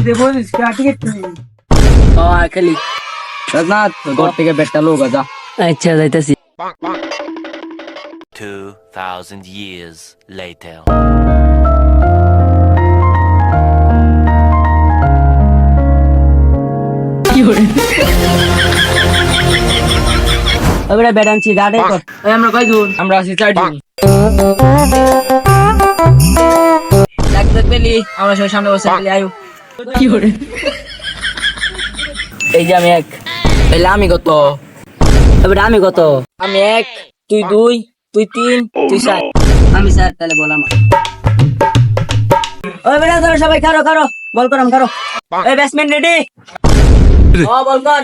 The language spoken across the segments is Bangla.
দেবো টিকিট খেলি রাজনাথ ঘর থেকে ব্যাটটা লোক যা। আচ্ছা যাইতাছি। 2,000 years later. ওইটা ব্যাট আনছি গাড়ি কর। এই আমরা কয়জন? আমরা আছি 4 জন। দেখ দেখ পেলি আমরা সবাই সামনে বসে পেলে আয়ু। এই যে আমি এক। তাহলে আমি কত? এবারে আমি কত? আমি 1, তুই 2, তুই 3, তুই 4। আমি স্যার তাহলে বল আমার। ওই বেটা তোরা সবাই খারো খারো বল করাম খারো। এই ব্যাটসম্যান রেডি? ও বল কর।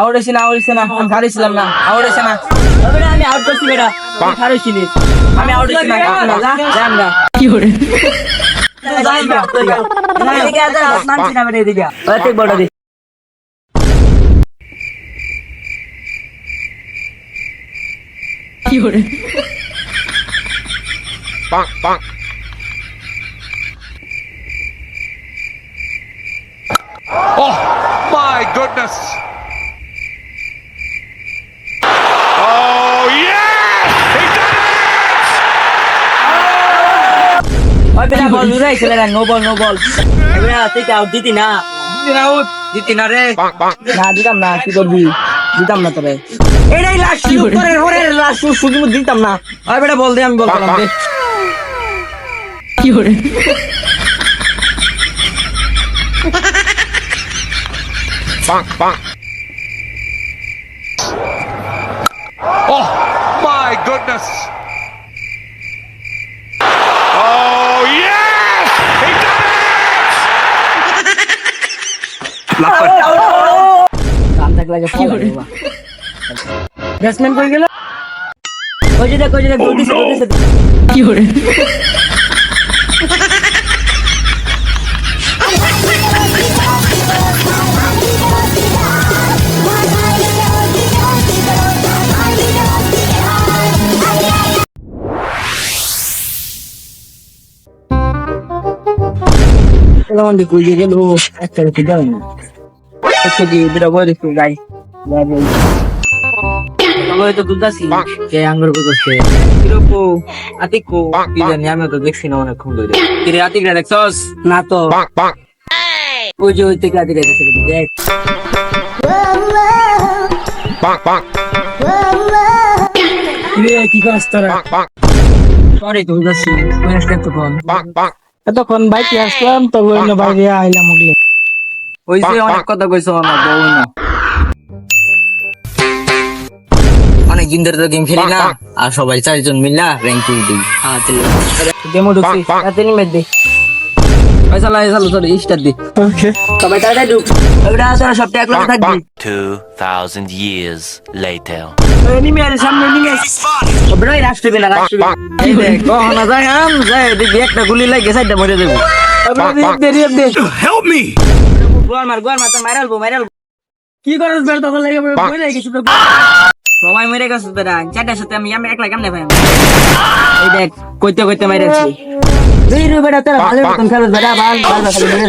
আউট হইছে না আমি হারিয়েছিলাম না। আউট হইছে না। ওই বেটা আমি আউট করছি বেটা। তুই খারোছিলি। আমি আউট হইছি না। জান না। এদিকে আয়, হাত নামছি না বেটা এদিকে। ওই ঠিক বলটা দি। Oh my goodness! Oh yes! He done ওই বেটা বল উড়াইছে বেটা নো বল। এই বেটা তুই কি আউট দিতি না? দিতি না রে। it! না দিতাম না, কি করবি? দিতাম না তোরে। এটাই লাস্ট ওরে লাস্ট শুধু দিতাম না। ওই বেটা বল দে, আমি বল করলাম দে। Bonk. Oh my goodness! Oh yes! He done কাম থাকলে আগে ফল বাবা। ব্যাটসম্যান কই গেল? ওই যে দেখ গোল দিছে। এলামন্দি কই গেল? একটা রেখে দাও না। একটু দিয়ে বিরা বই একটু গাই। ওই তো দুদাসি কে আঙ্গুর করছে। কিরকো আতিকো কি জানি, আমি তো দেখছি না অনেকক্ষণ ধরে। কি রে আতিকরা দেখছস? না তো bonk. ওই যে ওই থেকে আদি রেখেছে দেখ। Bonk. কি করছ তোরা? Bonk. সরি তো দুদাসি কোন স্টেপ তো কোন? Bonk. এতক্ষণ বাইকে আসলাম তো অন্য বাইরে আইলাম ওগুলি। ওই যে অনেক কথা কইছো আমার বউ না। অনেক দিন ধরে তো গেম খেলি না, আর সবাই 4 জন মিললা র্যাঙ্কিং দিই। গেমও ঢুকছি রাতে নিমে দে। পয়সা চলো স্টার্ট দি। ওকে সবাই তাড়াতাড়ি ঢুক। ওই বেটা তোরা সব একলা থাকবি। 2,000 years later. নিমে আরে সামনে নিমে। ও বেটা রাষ্ট্র বিনা এই দেখ কখনো যায় আম যায় দেখবি একটা গুলি লাগে সাইডটা মরে যাবো। Help me! গোল মার তোর মাইরালবো। কি করছ বের তখন লাগে বই লাগে কিছু তো সবাই মরে গেছে বেটা। চারটার সাথে আমি একলা কেমনে ভাই? এই দেখ কইতে মাইরাছি। এই রে বেটা তোরা ভালো মতন খেলছ বেটা। ভালো খেলে